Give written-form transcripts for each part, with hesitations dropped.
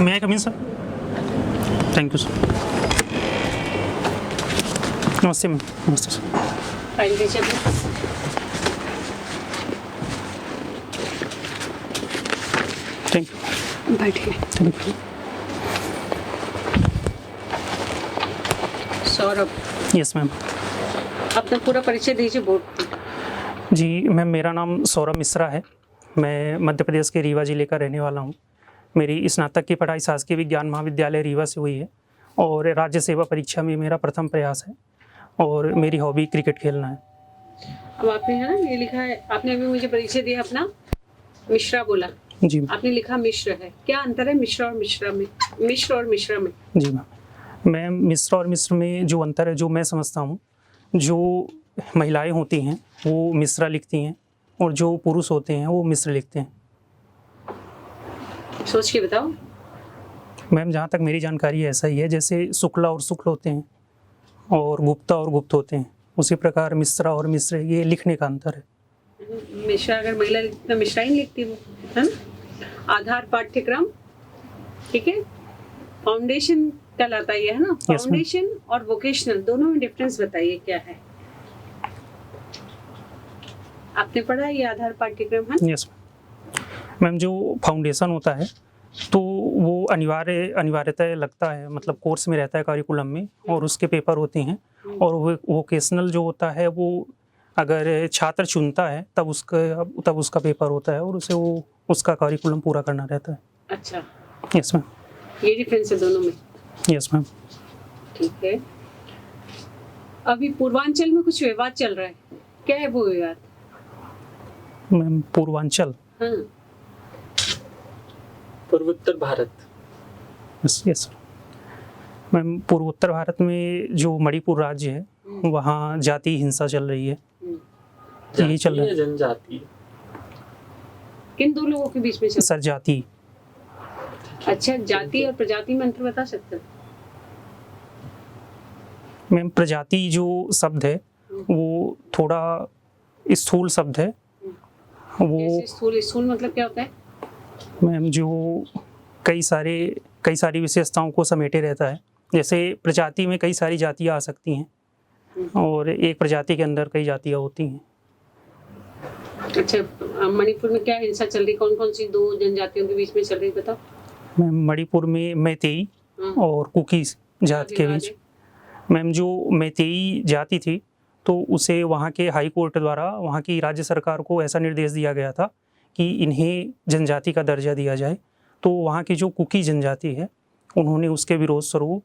May I come in, sir? Thank you, sir. नमस्ते ma'am. नमस्ते sir. File दीजिए अपनी। Thank you. बैठिए। Thank you. Saurabh, yes ma'am. अपना पूरा परिचय दीजिए बोर्ड पे। जी मैम, मेरा नाम सौरभ मिश्रा है। मैं मध्य प्रदेश के रीवा ज़िले का रहने वाला हूँ। मेरी स्नातक की पढ़ाई शासकीय विज्ञान महाविद्यालय रीवा से हुई है और राज्य सेवा परीक्षा में मेरा प्रथम प्रयास है और मेरी हॉबी क्रिकेट खेलना है। अब आपने है ना ये लिखा है, आपने अभी मुझे परिचय दिया अपना, मिश्रा बोला। जी मैम। आपने लिखा मिश्र है, क्या अंतर है मिश्रा और मिश्रा में? मिश्र और मिश्रा में? जी मैम, मिश्र और मिश्र में जो अंतर है, जो मैं समझता हूँ, जो महिलाएं होती हैं वो मिश्रा लिखती हैं और जो पुरुष होते हैं वो मिश्र लिखते हैं। सोच के बताओ। मैम, जहाँ तक मेरी जानकारी है ऐसा ही है, जैसे शुक्ला और शुक्ल होते हैं और गुप्ता और गुप्त होते हैं, उसी प्रकार मिश्रा और मिश्र ये लिखने का अंतर है। मिश्रा अगर महिला लिखती तो मिश्रा ही लिखती वो, है ना? आधार पाठ्यक्रम, ठीक है। फाउंडेशन कहलाता है ये, है ना? Yes, फाउंडेशन और वोकेशनल दोनों में डिफरेंस बताइए क्या है? आपने पढ़ा ये आधार पाठ्यक्रम है? यस मैम, जो फाउंडेशन होता है तो वो अनिवार्यतः लगता है, मतलब कोर्स में रहता है करिकुलम में, और उसके पेपर होते हैं। और वो वोकेशनल जो होता है वो अगर छात्र चुनता है तब उसका पेपर होता है और उसे वो उसका करिकुलम पूरा करना रहता है। अच्छा, यस मैम। ये डिफरेंस है दोनों में। Yes ma'am. ठीक है। अभी पूर्वांचल में कुछ विवाद चल रहा है, क्या है वो विवाद? मैम, पूर्वांचल? हाँ, पूर्वोत्तर भारत। यस मैम, पूर्वोत्तर भारत में जो मणिपुर राज्य है वहाँ जाति हिंसा चल रही है। यही चल रहा है। जनजाति। किन दो लोगों के बीच में चल? सर, जाति। अच्छा, जाति और प्रजाति में अंतर बता सकते हो? मैम, प्रजाति जो शब्द है वो थोड़ा स्थूल शब्द है। वो जैसे स्थूल मतलब क्या होता है? मैम, जो कई सारी विशेषताओं को समेटे रहता है। जैसे प्रजाति में कई सारी जातियाँ आ सकती हैं और एक प्रजाति के अंदर कई जातियाँ होती हैं। अच्छा, मणिपुर में क्या हिंसा चल रही, कौन कौन सी दो जनजातियों के बीच में चल रही बताओ? मैम, मणिपुर में मैतेई और कुकी जात के बीच। मैम, जो मैतेई जाति थी तो उसे वहाँ के हाई कोर्ट द्वारा वहाँ की राज्य सरकार को ऐसा निर्देश दिया गया था कि इन्हें जनजाति का दर्जा दिया जाए। तो वहाँ की जो कुकी जनजाति है उन्होंने उसके विरोध स्वरूप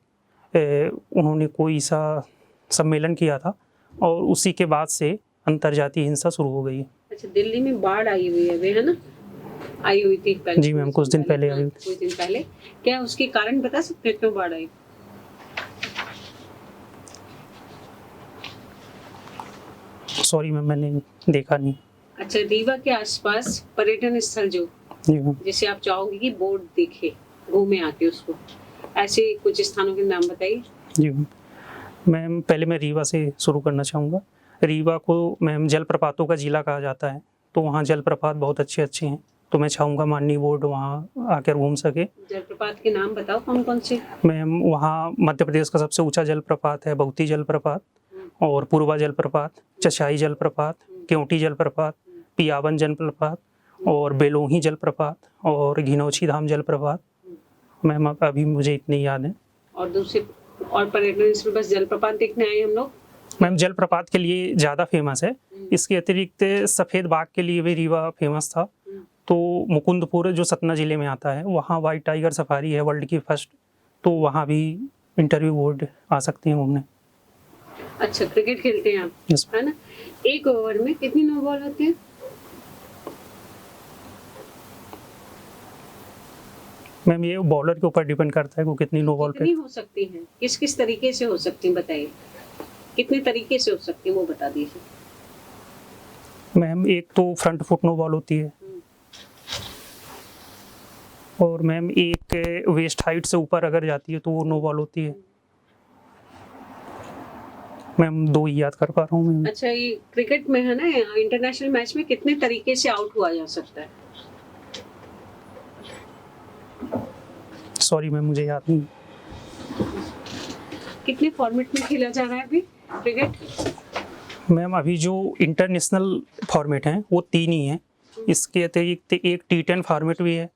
उन्होंने कोई सा सम्मेलन किया था और उसी के बाद से अंतर्जातीय हिंसा शुरू हो गई है। अच्छा, दिल्ली में बाढ़ आई हुई है वे, है ना? आई हुई थी पहले। जी मैम, कुछ दिन पहले आई हुई थी। कुछ दिन पहले। क्या उसके कारण बता सकते हैं क्यों बाढ़ आई? सॉरी मैम, मैंने देखा नहीं। अच्छा, रीवा के आसपास पर्यटन स्थल जो जी मैम। जैसे आप चाहोगे कि बोर्ड देखे, घूमे आके उसको, ऐसे कुछ स्थानों के नाम बताइए। जी मैम, पहले मैं रीवा से शुरू करना चाहूँगा। रीवा को मैम जलप्रपातों का जिला कहा जाता है, तो वहाँ जलप्रपात बहुत अच्छे अच्छे हैं, तो मैं चाहूँगा माननीय बोर्ड वहाँ आकर घूम सके। जलप्रपात के नाम बताओ कौन कौन से? मैम, वहाँ मध्य प्रदेश का सबसे ऊंचा जलप्रपात है बहुती जलप्रपात, और पूर्वा जलप्रपात, चचाई जलप्रपात, केवटी जलप्रपात, पियावन जलप्रपात और बेलोही जलप्रपात और घिनौची धाम जलप्रपात। मैम, अभी मुझे इतने याद हैं। और दूसरे और पर्यटन स्थल बस जलप्रपात देखने आए हम लोग? मैम, जलप्रपात के लिए ज़्यादा फेमस है। इसके अतिरिक्त सफ़ेद बाग के लिए भी रीवा फेमस था। तो मुकुंदपुर जो सतना ज़िले में आता है वहाँ वाइट टाइगर सफारी है वर्ल्ड की फर्स्ट, तो वहाँ भी इंटरव्यू बोर्ड आ सकते हैं घूमने। अच्छा, क्रिकेट खेलते हैं आप, यस है ना? एक ओवर में कितनी नो बॉल होती है? मैम, ये बॉलर के ऊपर डिपेंड करता है वो कितनी नो बॉल पे। कितनी हो सकती हैं, किस किस तरीके से हो सकती हैं बताइए, कितने तरीके से हो सकती है वो बता दीजिए। मैम, एक तो फ्रंट फुट नो बॉल होती है और मैम एक वेस्ट हाइट से ऊपर अगर जाती है तो वो नो बॉल होती है। मैम, दो ही याद कर पा रहा हूँ मैम। अच्छा, ये क्रिकेट में है ना, इंटरनेशनल मैच में कितने तरीके से आउट हुआ जा सकता है? सॉरी मैम, मुझे याद नहीं। कितने फॉर्मेट में खेला जा रहा है अभी क्रिकेट? मैम अभी जो इंटरनेशनल फॉर्मेट हैं वो 3 ही हैं। इसके अतिरिक्त एक T10 फॉर्मेट भी है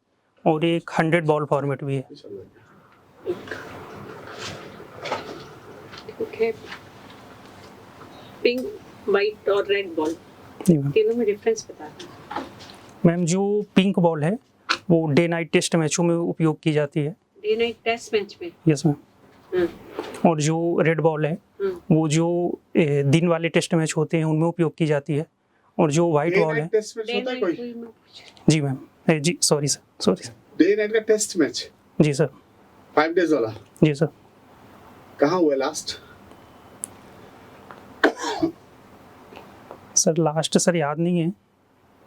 और एक 100 बॉल फॉर्मेट भी है। ओके, पिंक, वाइट और रेड बॉल, जी मैम। तीनों में डिफरेंस बता दें। मैम जो पिंक बॉल है वो डे नाइट टेस्ट मैचों में उपयोग की जाती है। डे नाइट टेस्ट मैच में? Yes ma'am. और जो रेड बॉल है वो जो दिन वाले टेस्ट मैच होते हैं उनमें उपयोग की जाती है। और जो वाइट बॉल है, टेस्ट मैच होता है कोई? जी मैम, जी सॉरी सर। डे नाइट का टेस्ट मैच? जी सर। 5 डेज वाला? जी सर। कहाँ हुआ लास्ट? सर लास्ट सर याद नहीं है।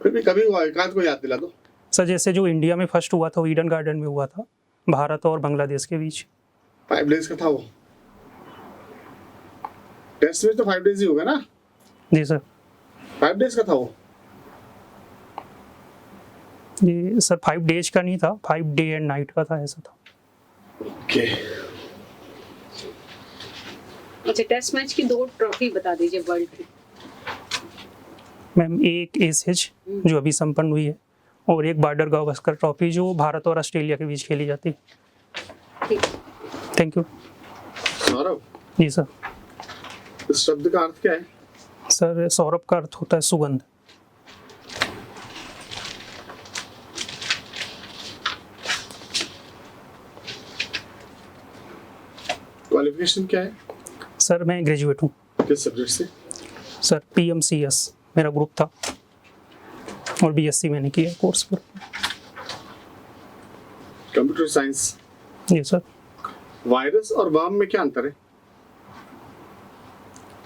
फिर भी कभी हुआ, एकांत को याद दिला दो। सर जैसे जो इंडिया में फर्स्ट हुआ था वो ईडन गार्डन में हुआ था, भारत और बांग्लादेश के बीच। 5 डेज का था वो टेस्ट मैच, तो 5 डेज ही होगा ना? जी सर। 5 डेज का था वो? ये सर 5 डेज का नहीं था, 5 डे एंड नाइट का था, ऐसा था। ओके। अच्छा, टेस्ट मैच की 2 ट्रॉफी बता दीजिए वर्ल्ड की। मैम एक एसएच जो अभी संपन्न हुई है और एक बॉर्डर गावस्कर ट्रॉफी जो भारत और ऑस्ट्रेलिया के बीच खेली जाती है। ठीक, थैंक यू। सौरभ, जी सर। इस शब्द का अर्थ क्या है? सर सौरभ का अर्थ होता है सुगंध। क्वालिफिकेशन क्या है? सर मैं ग्रेजुएट हूँ। किस सब्जेक्ट से? सर PMCS मेरा ग्रुप था और BSc मैंने किया कोर्स पर। Computer science. जी सर। वायरस और वर्म में क्या अंतर है?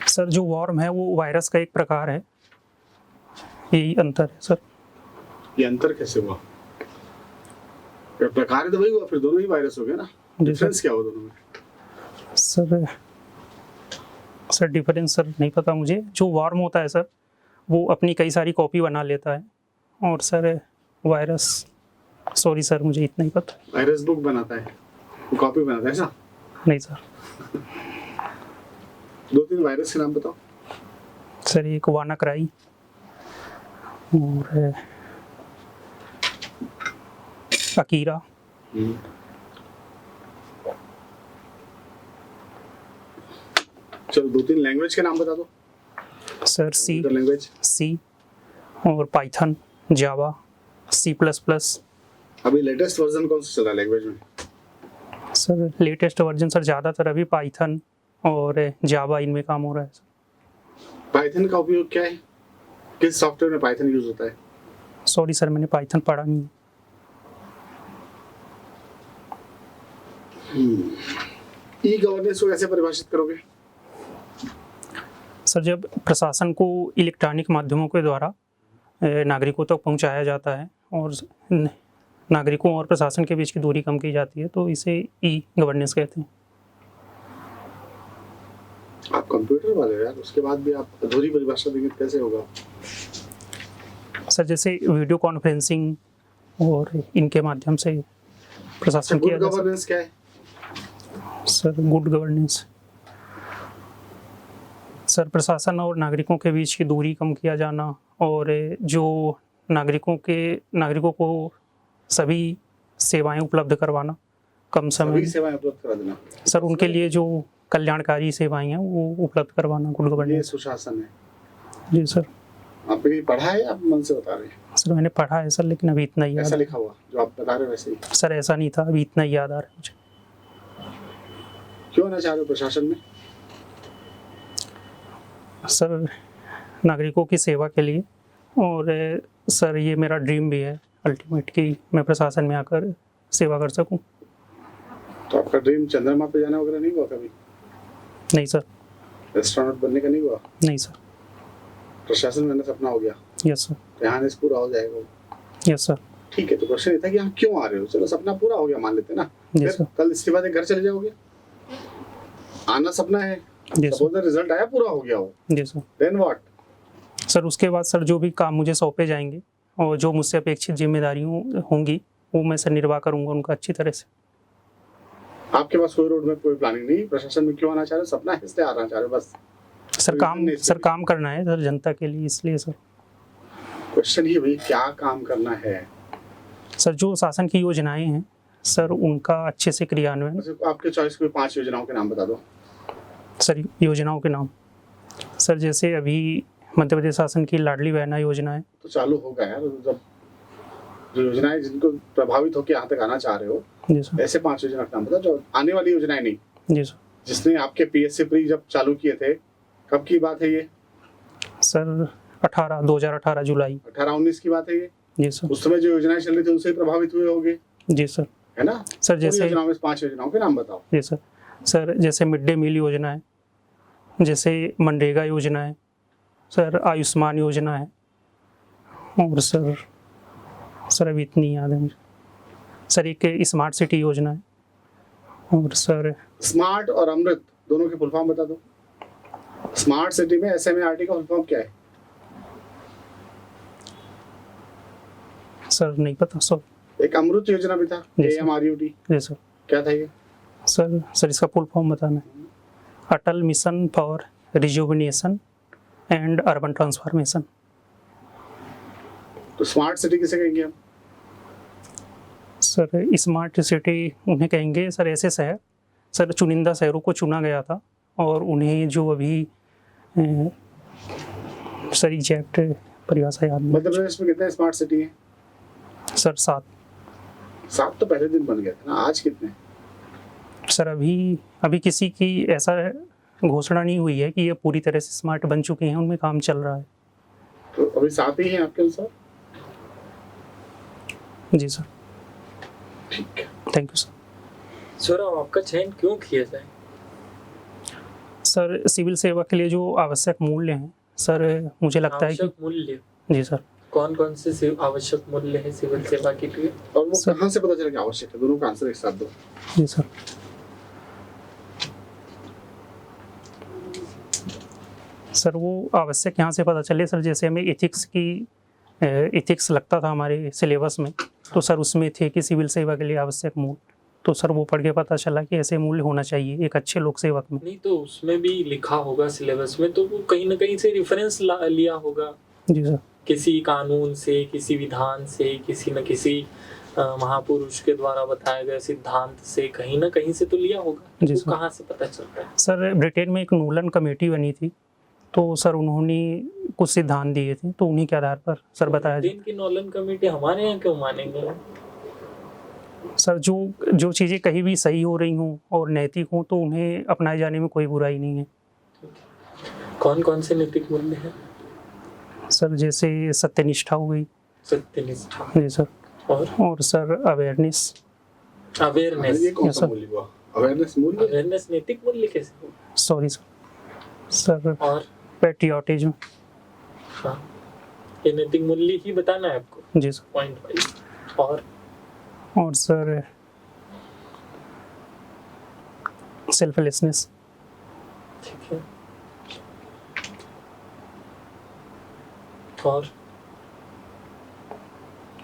सर जो वॉर्म है वो वायरस का एक प्रकार है, यही अंतर है सर। ये अंतर कैसे हुआ? प्रकार तो वही हुआ, फिर दोनों ही वायरस हो गए ना। डिफरेंस क्या हुआ दोनों में? सर डिफरेंस सर नहीं पता मुझे। जो वॉर्म होता है सर वो अपनी कई सारी कॉपी बना लेता है और सर वायरस, सॉरी सर मुझे इतना ही पता है। वायरस बुक बनाता है, कॉपी बनाता है ऐसा? नहीं सर। 2-3 वायरस के नाम बताओ। सर एक वानाक्राई और अकीरा। चलो 2-3 लैंग्वेज के नाम बता दो। सर लैंग्वेज सी और पाइथन, जावा, C++। अभी लेटेस्ट वर्जन कौन सा चल रहा है लैंग्वेज में? सर लेटेस्ट वर्जन सर ज़्यादातर अभी पाइथन और जावा इनमें काम हो रहा है सर। पाइथन का उपयोग क्या है? किस सॉफ्टवेयर में पाइथन यूज होता है? सॉरी सर मैंने पाइथन पढ़ा नहीं है। ई गवर्नेंस को कैसे परिभाषित करोगे? सर जब प्रशासन को इलेक्ट्रॉनिक माध्यमों के द्वारा नागरिकों तक पहुंचाया जाता है और नागरिकों और प्रशासन के बीच की दूरी कम की जाती है तो इसे ई गवर्नेंस कहते हैं। आप कंप्यूटर वाले हो यार, उसके बाद भी आप अधूरी परिभाषा देंगे तो कैसे होगा? सर जैसे वीडियो कॉन्फ्रेंसिंग और इनके माध्यम से प्रशासन किया गुड गवर्नेंस क्या है? सर गुड गवर्नेंस सर प्रशासन और नागरिकों के बीच की दूरी कम किया जाना और जो नागरिकों को सभी सेवाएं उपलब्ध करवाना कम समय सभी सेवाएं उपलब्ध करा देना। सर उनके लिए जो कल्याणकारी सेवाएं हैं वो उपलब्ध करवाना गुड ये गवर्नेंस। सुशासन है। जी सर। आपने कहीं पढ़ा है या आप मन से बता रहे हैं? सर मैंने पढ़ा है सर, लेकिन अभी इतना ही याद ऐसा लिखा हुआ जो आप बता रहे हो वैसे ही? सर ऐसा नहीं था, अभी इतना ही याद आ रहा है मुझे। क्यों आना चाह रहे हो प्रशासन में? सर नागरिकों की सेवा के लिए और सर ये मेरा ड्रीम भी है अल्टीमेट कि मैं प्रशासन में आकर सेवा कर सकूं। तो आपका ड्रीम चंद्रमा पे जाना वगैरह नहीं हुआ कभी? नहीं सर। एस्ट्रोनॉट बनने का नहीं हुआ? नहीं सर। प्रशासन में सपना हो गया? Yes sir. तो यहाँ से पूरा हो जाएगा? Yes sir. ठीक है, तो क्वेश्चन ये था कि यहाँ क्यों आ रहे हो? चलो सपना पूरा हो गया मान लेते ना, फिर कल इसके बाद घर चले जाओगे। आना सपना है, सपोज रिजल्ट आया पूरा हो गया हो, जी सर, देन व्हाट? सर उसके बाद सर जो भी काम मुझे सौंपे जाएंगे और जो मुझसे अपेक्षित जिम्मेदारियां होंगी वो मैं सर निर्वाह करूंगा उनका अच्छी तरह से। आपके पास कोई रोड में कोई प्लानिंग नहीं, प्रशासन में क्यों आना चाह रहे हो? सपना है इसलिए आना चाह रहे हो बस? सर काम करना है सर जनता के लिए, इसलिए सर। क्वेश्चन ही भाई क्या काम करना है? सर जो शासन की योजनाएं हैं सर उनका अच्छे से क्रियान्वयन। अच्छा, आपके चॉइस कोई 5 योजनाओं के नाम बता दो। सर योजनाओं के नाम सर जैसे अभी मध्य प्रदेश शासन की लाडली बहना योजना है। तो चालू होगा यार, जब जो योजनाएं जिनको प्रभावित होकर यहाँ तक आना चाह रहे हो, जी सर। ऐसे 5 योजना का नाम बताओ जो आने वाली योजनाएं नहीं। जी सर। जिसने आपके पीएससी प्री जब चालू किए थे, कब की बात है ये? सर 2018 जुलाई। 18-19 की बात है ये? जी सर। उस समय जो योजनाएं चल रही थी उनसे ही प्रभावित हुए होंगे, जी सर। है ना? सर जैसे योजनाओं में 5 योजनाओं के नाम बताओ। जी सर। सर जैसे मिड डे मील योजना है, जैसे मनरेगा योजना है, सर आयुष्मान योजना है, और सर अभी इतनी याद है मुझे। सर एक स्मार्ट सिटी योजना है, और सर स्मार्ट और अमृत दोनों के फुल फॉर्म बता दो। स्मार्ट सिटी में SMART का फुल फॉर्म क्या है? सर नहीं पता सर। एक अमृत योजना भी था, जी सर। AMRUT, जी सर। क्या था ये? सर इसका फुल फॉर्म बताना है, Atal mission for rejuvenation and urban transformation. तो स्मार्ट सिटी किसे कहेंगे हम? सर स्मार्ट सिटी उन्हें कहेंगे सर ऐसे शहर, सर चुनिंदा शहरों को चुना गया था और उन्हें जो अभी सर एग्जैक्ट परिभाषा याद नहीं। मध्य प्रदेश में कितने स्मार्ट सिटी हैं? सर 7 तो पहले दिन बन गया था ना, आज कितने? सर अभी किसी की ऐसा घोषणा नहीं हुई है कि ये पूरी तरह से स्मार्ट बन चुके हैं, उनमें काम चल रहा है। तो अभी 7 ही हैं आपके अनुसार? जी सर। ठीक है, थैंक यू सर। सर आपका चयन क्यों किया जाए? सर सिविल सेवा के लिए जो आवश्यक मूल्य हैं सर, मुझे लगता है कि आवश्यक मूल्य जी सर। कौन कौन से आवश्यक मूल्य है सिविल सेवा के लिए? और वो कहाँ से पता चला कि आवश्यक है? दोनों का आंसर एक साथ दो। जी सर। सर वो आवश्यक यहाँ से पता चले सर, जैसे हमें एथिक्स लगता था हमारे सिलेबस में, तो सर उसमें थे कि सिविल सेवा के लिए आवश्यक मूल्य, तो सर वो पढ़ के पता चला कि ऐसे मूल्य होना चाहिए एक अच्छे लोक सेवक में। नहीं तो उसमें भी लिखा होगा सिलेबस में, तो वो कहीं ना कहीं से रेफरेंस लिया होगा जी सर। किसी कानून से, किसी विधान से, किसी न किसी महापुरुष के द्वारा बताए गए सिद्धांत से, कहीं ना कहीं से तो लिया होगा। जी वो सर। कहाँ से पता चलता है? सर ब्रिटेन में एक नूलन कमेटी बनी थी, तो सर उन्होंने कुछ सिद्धांत दिए थे, तो उन्हीं के आधार पर सर बताया जाए। ब्रिटेन की नॉलन कमेटी हमारे यहाँ क्यों मानेंगे? सर जो चीज़ें कहीं भी सही हो रही हों और नैतिक हों तो उन्हें अपनाए जाने में कोई बुराई नहीं है। कौन कौन से नैतिक मूल्य हैं? सर जैसे सत्यनिष्ठा हो गई। सत्यनिष्ठा जी सर। और सर अवेयरनेस। अवेयरनेस ये कौन Yes, सा sir. मूल्य हुआ? अवेयरनेस मूल्य? अवेयरनेस नैतिक मूल्य कैसे हो? सॉरी सर और पैट्रियोटिज्म। हाँ, ये नैतिक मूल्य ही बताना है आपको जी सर। Point wise. और सर सेल्फलेसनेस। ठीक है। और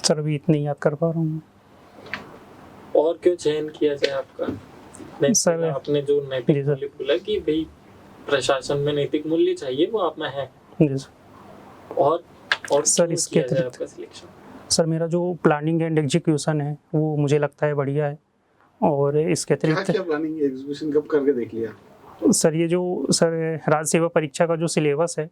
सर अभी इतनी याद कर पा रहा हूँ। और क्यों चयन किया जाए आपका? नहीं सर, आपने जो नैतिक जी सर। मूल्य बोला कि भाई प्रशासन में नैतिक मूल्य चाहिए, वो आप में है। जी सर। और सर, क्यों इसके किया जाए अतिरिक्त- आपका सिलेक्शन? सर मेरा जो प्लानिंग एंड एग्जीक्यूशन है वो मुझे लगता है बढ़िया है, और इसके क्या अतिरिक्त क्या प्लानिंग एग्जीक्यूशन कब करके देख लिया? सर ये जो सर राज्य सेवा परीक्षा का जो सिलेबस है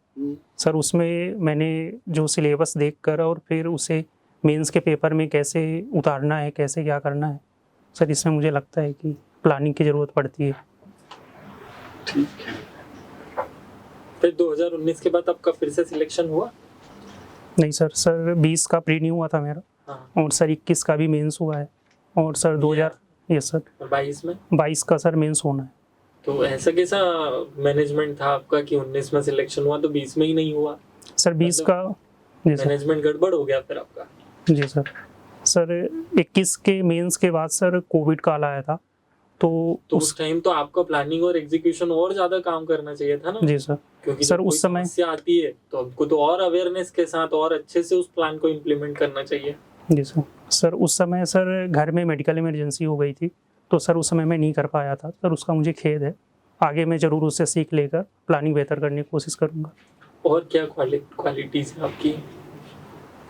सर, उसमें मैंने जो सिलेबस देखकर और फिर उसे मेंस के पेपर में कैसे उतारना है, कैसे क्या करना है सर, इसमें मुझे लगता है कि प्लानिंग की ज़रूरत पड़ती है। ठीक है। फिर 2019 के बाद आपका फिर से सिलेक्शन हुआ? नहीं सर 20 का प्री नहीं हुआ था मेरा, हाँ। और सर 21 का भी मेंस हुआ है, और सर 2000 यस सर 22 में 22 का सर मेंस होना है। तो ऐसा कैसा मैनेजमेंट था आपका कि 19 में सिलेक्शन हुआ तो 20 में ही नहीं हुआ? सर 20 का जी सर। मैनेजमेंट गड़बड़ हो गया फिर आपका? जी सर 21 के मेंस के बाद सर कोविड काल आया था, तो उस टाइम तो आपका प्लानिंग और एग्जीक्यूशन और ज्यादा काम करना चाहिए था ना? जी सर। क्योंकि सर, जब कोई उस समय- समस्या आती है तो आपको तो और अवेयरनेस के साथ और अच्छे से उस प्लान को इम्प्लीमेंट करना चाहिए। जी सर उस समय सर घर में मेडिकल इमरजेंसी हो गई थी, तो सर उस समय मैं नहीं कर पाया था सर, उसका मुझे खेद है। आगे मैं ज़रूर उससे सीख लेकर प्लानिंग बेहतर करने की कोशिश करूँगा। और क्या क्वालिटीज है आपकी,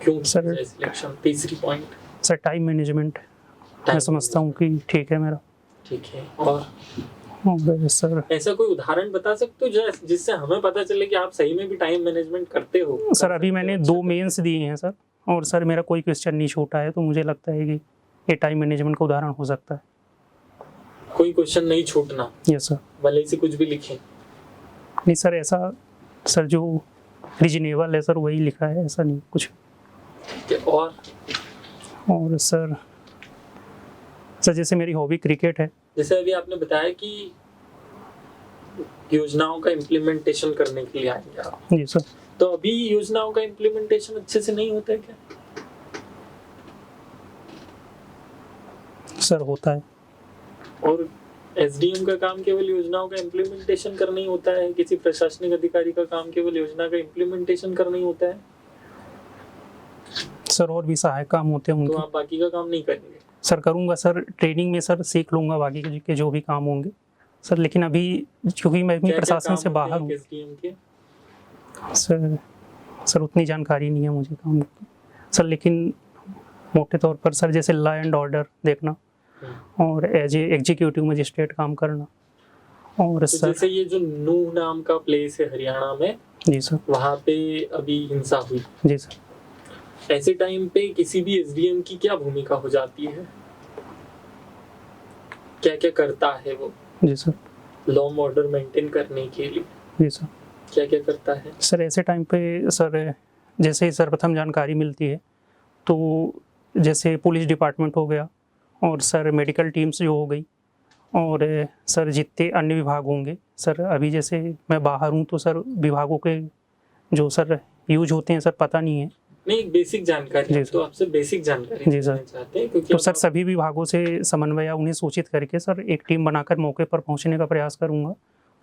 क्यों सर- सिलेक्शन? तीसरी पॉइंट सर टाइम मैनेजमेंट मैं समझता हूँ कि ठीक है मेरा। ठीक है। और सर ऐसा कोई उदाहरण बता सकते हो जिससे हमें पता चले कि आप सही में भी टाइम मैनेजमेंट करते हो? सर अभी मैंने 2 मेंस दिए हैं सर, और सर मेरा कोई क्वेश्चन नहीं छूटा है, तो मुझे लगता है कि ये टाइम मैनेजमेंट का उदाहरण हो सकता है। कोई क्वेश्चन नहीं छूटना, यस सर। भले से कुछ भी लिखें। नहीं सर, ऐसा सर जो रीजनेबल है सर वही लिखा है, ऐसा नहीं कुछ। ठीक है। और सर जैसे मेरी हॉबी क्रिकेट है। जैसे अभी आपने बताया कि योजनाओं का इम्प्लीमेंटेशन करने के लिए आएंगे आप, जी सर। तो अभी योजनाओं का इम्प्लीमेंटेशन अच्छे से नहीं होता है क्या? सर होता है। और एसडीएम का काम केवल योजनाओं का इम्प्लीमेंटेशन करना ही होता है? किसी प्रशासनिक अधिकारी का काम केवल योजना का इम्प्लीमेंटेशन करना ही होता है? सर और भी सहायक काम होते हैं तो उनके। आप बाकी का काम नहीं करेंगे? सर करूँगा सर, ट्रेनिंग में सर सीख लूँगा बाकी के जो भी काम होंगे सर, लेकिन अभी क्योंकि मैं भी क्या-क्या प्रशासन काम से होते बाहर हैं हूँ एसडीएम के? सर उतनी जानकारी नहीं है मुझे काम की सर, लेकिन मोटे तौर पर सर जैसे लॉ एंड ऑर्डर देखना और एज ए एग्जीक्यूटिव मजिस्ट्रेट काम करना। और तो सर जैसे ये जो नूह नाम का प्लेस है हरियाणा में, जी सर। वहाँ पे अभी हिंसा हुई, जी सर। ऐसे टाइम पे किसी भी एसडीएम की क्या भूमिका हो जाती है? क्या क्या करता है वो जी sir. Law and order maintain करने के लिए? जी सर। क्या क्या करता है? सर ऐसे टाइम पे सर जैसे ही सर्वप्रथम जानकारी मिलती है तो जैसे पुलिस डिपार्टमेंट हो गया और सर मेडिकल टीम्स जो हो गई, और सर जितने अन्य विभाग होंगे सर, अभी जैसे मैं बाहर हूँ तो सर विभागों के जो सर यूज होते हैं सर पता नहीं है। नहीं, बेसिक जानकारी, जी हम सर। तो आपसे बेसिक जानकारी जी सर। लेना चाहते हैं, क्योंकि तो अब सर आप- सभी विभागों से समन्वय या उन्हें सूचित करके सर एक टीम बनाकर मौके पर पहुंचने का प्रयास करूंगा।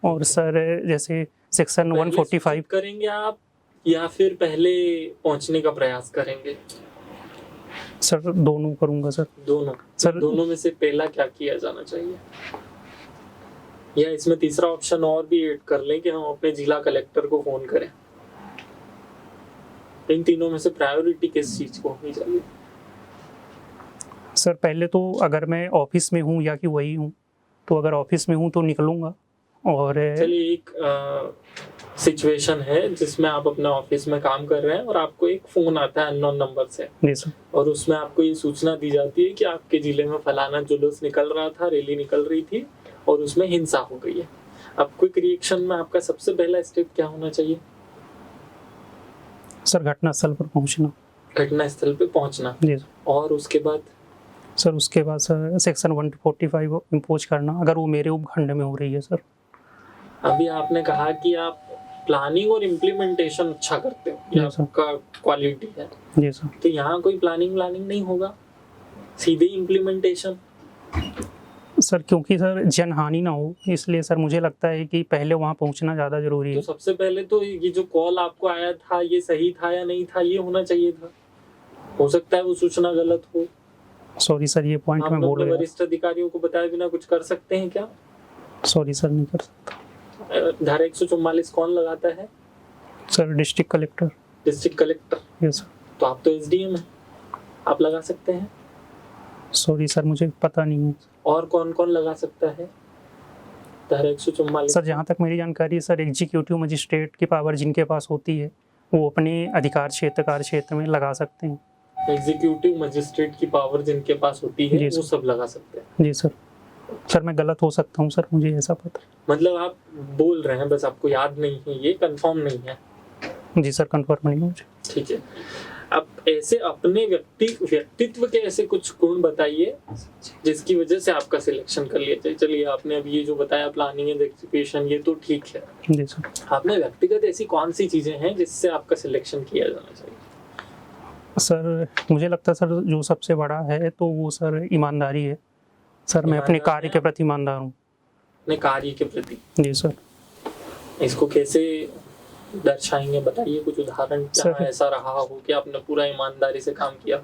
और सर जैसे सेक्शन पहले 145 सूचित करेंगे आप या फिर पहले पहुंचने का प्रयास करेंगे? सर दोनों करूंगा सर। दोनों। सर- दोनों में से पहला क्या किया जाना चाहिए? या इसमें तीसरा ऑप्शन और भी ऐड कर लें कि हम अपने जिला कलेक्टर को फोन करें? इन तीनों में से प्रायोरिटी किस चीज को होनी चाहिए? सर पहले तो अगर मैं ऑफिस में हूँ या कि वही हूँ, तो अगर ऑफिस में हूँ तो निकलूंगा। और चलिए, एक सिचुएशन है जिसमें आप अपने ऑफिस में काम कर रहे हैं और आपको एक फोन आता है अननोन नंबर से, जी सर। और उसमें आपको ये सूचना दी जाती है कि आपके जिले में फलाना जुलूस निकल रहा था, रैली निकल रही थी और उसमें हिंसा हो गई है। अब क्विक रिएक्शन में आपका सबसे पहला स्टेप क्या होना चाहिए? सर घटनास्थल पर पहुंचना। घटना स्थल पे पहुंचना। जी सर। और उसके बाद सर उसके बाद सर सेक्शन 145 इम्पोज करना, अगर वो मेरे उपखंड में हो रही है सर। अभी आपने कहा कि आप प्लानिंग और इम्प्लीमेंटेशन अच्छा करते हो, ये जी सर। आपका क्वालिटी है, जी सर। तो यहाँ कोई प्लानिंग नहीं होगा, सीधे इम्प्लीमेंटेशन? सर क्योंकि सर जनहानि ना हो, इसलिए सर मुझे लगता है कि पहले वहाँ पहुँचना ज़्यादा ज़रूरी तो है। सबसे पहले तो ये जो कॉल आपको आया था ये सही था या नहीं था, ये होना चाहिए था। हो सकता है वो सूचना गलत हो। सॉरी सर, ये पॉइंट आप मैं बोल अपने गया। वरिष्ठ अधिकारियों को बताए बिना कुछ कर सकते हैं क्या? सॉरी सर, नहीं कर सकता। धारा 144 कौन लगाता है? Sir district collector. District collector. Yes sir. तो आप तो एसडीएम हैं, आप लगा सकते हैं। सॉरी सर, मुझे पता नहीं है। और कौन कौन लगा सकता है धारा 144? सर जहाँ तक मेरी जानकारी है सर, एग्जीक्यूटिव मजिस्ट्रेट की पावर जिनके पास होती है वो अपने अधिकार क्षेत्र कार्य क्षेत्र में लगा सकते हैं। एग्जीक्यूटिव मजिस्ट्रेट की पावर जिनके पास होती है जी वो सर। सब लगा सकते हैं। जी सर। सर मैं गलत हो सकता हूँ सर, मुझे ऐसा पता है। मतलब आप बोल रहे हैं, बस आपको याद नहीं है, ये कंफर्म नहीं है। जी सर, कंफर्म नहीं है मुझे। ठीक है। अब ऐसे अपने व्यक्तित्व के ऐसे कुछ गुण बताइए जिसकी वजह से आपका सिलेक्शन कर लिया जाए। चलिए, आपने अभी ये जो बताया प्लानिंग एंड एग्जीक्यूशन, ये तो ठीक है। जी सर। आपने व्यक्तिगत ऐसी कौन सी चीजें हैं जिससे आपका सिलेक्शन किया जाना चाहिए? सर मुझे लगता है सर जो सबसे बड़ा है तो वो सर ईमानदारी है। सर मैं अपने ईमानदार कार्य हैं के आप? प्रति ईमानदार हूँ। अपने कार्य के प्रति? जी सर। इसको कैसे दर्शाएंगे, बताइए कुछ उदाहरण जहाँ सर- ऐसा रहा हो कि आपने पूरा ईमानदारी से काम किया हो।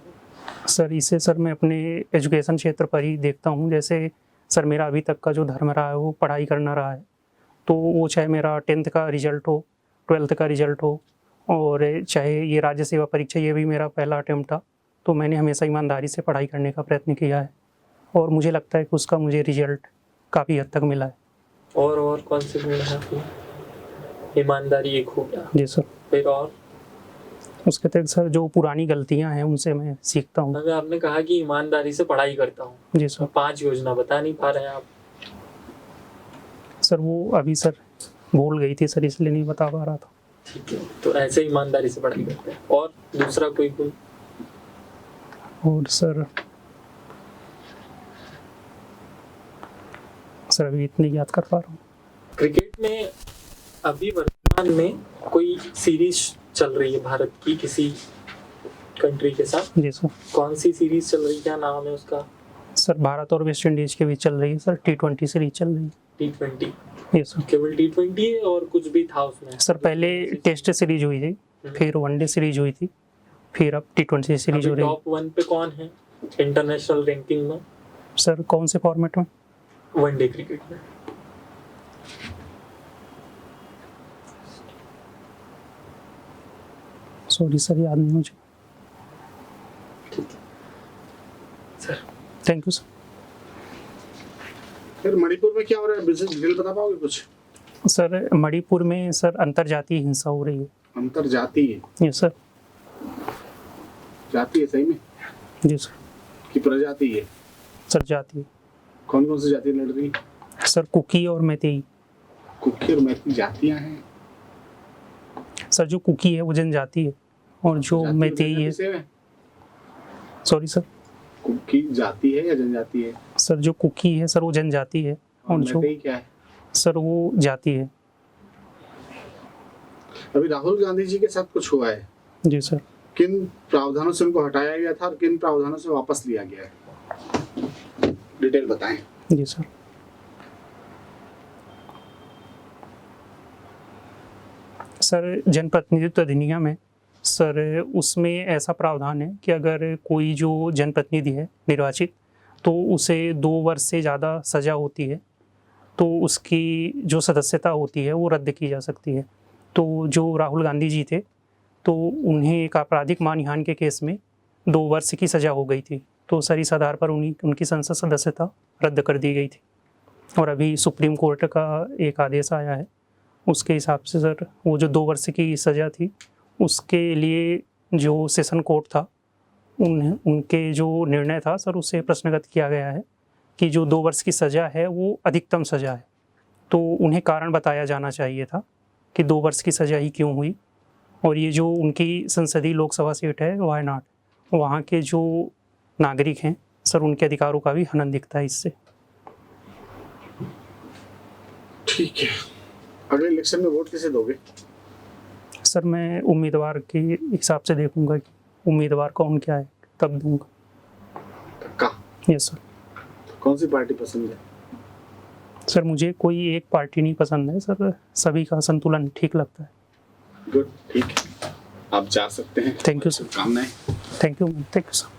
सर इसे सर मैं अपने एजुकेशन क्षेत्र पर ही देखता हूँ। जैसे सर मेरा अभी तक का जो धर्म रहा है वो पढ़ाई करना रहा है। तो वो चाहे मेरा 10th का रिजल्ट हो, 12th का रिजल्ट हो, और चाहे ये राज्य सेवा परीक्षा, ये भी मेरा पहला अटेम्प्ट था। तो मैंने हमेशा ईमानदारी से पढ़ाई करने का प्रयत्न किया है और मुझे लगता है कि उसका मुझे रिजल्ट काफ़ी हद तक मिला है। और कौन से गुण है आपके? ईमानदारी एक हो गया। जी सर। फिर और उसके तहत सर जो पुरानी गलतियां हैं उनसे मैं सीखता हूँ। अगर आपने कहा कि ईमानदारी से पढ़ाई करता हूँ, जी सर। 5 योजना बता नहीं पा रहे हैं आप। सर वो अभी सर भूल गई थी सर, इसलिए नहीं बता पा रहा था। ठीक है, तो ऐसे ईमानदारी से पढ़ाई करते हैं। और दूसरा कोई गुण? और सर अभी इतनी याद कर पा रहा हूँ। क्रिकेट में अभी वर्तमान में कोई सीरीज चल रही है भारत की किसी कंट्री के साथ? जी सर। कौन सी सीरीज चल रही है, क्या नाम है उसका? सर भारत और वेस्ट इंडीज के बीच चल रही है सर, T20 सीरीज चल रही है। T20? जी सर। केवल T20 है और कुछ भी था उसमें? सर पहले टेस्ट सीरीज हुई थी, फिर वनडे सीरीज हुई थी, फिर अब T20 सीरीज हो रही है। टॉप 1 पे कौन है इंटरनेशनल रैंकिंग में? सर कौन से फॉर्मेट में? वनडे क्रिकेट में। सॉरी सर, याद नहीं मुझे। ठीक है सर, थैंक यू सर। फिर मणिपुर में क्या हो रहा है, बिजनेस डिटेल बता पाओगे कुछ? सर मणिपुर में सर अंतरजातीय हिंसा हो रही है। अंतरजातीय? Yes sir. जाती है सही में? जी सर। कि प्रजाति है? सर जातीय। कौन कौन सी जाति लड़ रही है? सर कुकी और मैतेई। कुकी और मैतेई जातियां हैं? सर जो कुकी है वो जनजाति है और जो मैतेई है, सॉरी सर, कुकी जाति है या जनजाति है? सर जो कुकी है सर वो जनजाति है और जो मैतेई क्या है? सर वो जाति है। अभी राहुल गांधी जी के साथ कुछ हुआ है, जी सर। किन प्रावधानों से उनको हटाया गया था और किन प्रावधानों से वापस लिया गया है, डिटेल बताएं। जी सर। सर जनप्रतिनिधित्व अधिनियम है सर, उसमें ऐसा प्रावधान है कि अगर कोई जो जनप्रतिनिधि है निर्वाचित तो उसे 2 वर्ष से ज़्यादा सज़ा होती है तो उसकी जो सदस्यता होती है वो रद्द की जा सकती है। तो जो राहुल गांधी जी थे तो उन्हें एक आपराधिक मानहानि के केस में 2 वर्ष की सज़ा हो गई थी, तो सर इस आधार पर उनकी संसद सदस्यता रद्द कर दी गई थी। और अभी सुप्रीम कोर्ट का एक आदेश आया है, उसके हिसाब से सर वो जो 2 वर्ष की सज़ा थी उसके लिए जो सेशन कोर्ट था उनके जो निर्णय था सर उसे प्रश्नगत किया गया है कि जो 2 वर्ष की सज़ा है वो अधिकतम सज़ा है, तो उन्हें कारण बताया जाना चाहिए था कि 2 वर्ष की सज़ा ही क्यों हुई। और ये जो उनकी संसदीय लोकसभा सीट है वायनाड, वहाँ के जो नागरिक हैं सर उनके अधिकारों का भी हनन दिखता है इससे। ठीक है, अगले इलेक्शन में वोट किसे दोगे? सर मैं उम्मीदवार के हिसाब से देखूंगा कि उम्मीदवार कौन क्या है तब दूंगा। पक्का? Yes sir. कौन सी पार्टी पसंद है? सर मुझे कोई एक पार्टी नहीं पसंद है सर, सभी का संतुलन ठीक लगता है। गुड, ठीक है, आप जा सकते हैं। Thank you sir. शुभकामनाएं। Thank you sir.